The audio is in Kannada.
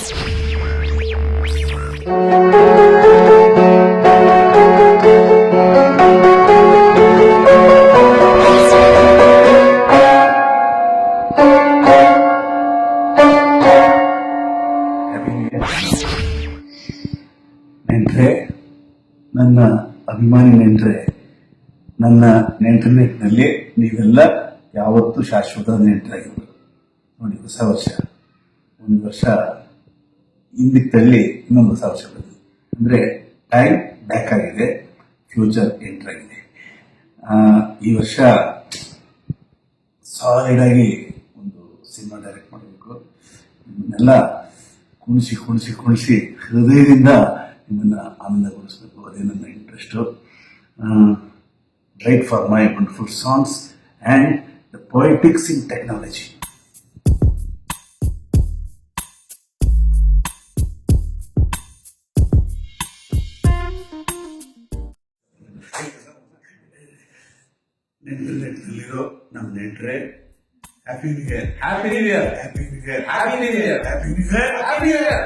ನೆಂಟ್ರೆ, ನನ್ನ ಅಭಿಮಾನಿ ನೆಂಟ್ರೆ, ನನ್ನ ನೆಂಟರ್ನೆಟ್ನಲ್ಲಿ ನೀವೆಲ್ಲ ಯಾವತ್ತೂ ಶಾಶ್ವತ ನೆಂಟರಾಗಿರ್ಬೇಕು. ನೋಡಿ, ಹೊಸ ವರ್ಷ ಒಂದು ವರ್ಷ ಹಿಂದಕ್ಕೆ ತಳ್ಳಿ ಇನ್ನೊಂದು ಹೊಸ ವರ್ಷ ಬಂದಿದೆ. ಅಂದರೆ ಟೈಮ್ ಬ್ಯಾಕ್ ಆಗಿದೆ, ಫ್ಯೂಚರ್ ಎಂಟರ್ ಆಗಿದೆ. ಈ ವರ್ಷ ಸಾಲಿಡ್ ಆಗಿ ಒಂದು ಸಿನಿಮಾ ಡೈರೆಕ್ಟ್ ಮಾಡಬೇಕು. ನಿಮ್ಮನ್ನೆಲ್ಲ ಕುಣಿಸಿ ಕುಣಿಸಿ ಕುಣಿಸಿ ಹೃದಯದಿಂದ ನಿಮ್ಮನ್ನ ಆನಂದಗೊಳಿಸಬೇಕು. ಅದೇ ನನ್ನ interest. Right for my wonderful songs and the poetics in technology. ನೆಂಟರ್ನೆಟ್ನಲ್ಲಿರೋ ನಮ್ಮ ನೆಂಟ್ರೆ, happy new year, happy new year, happy new year, happy new year, happy new year, happy new year.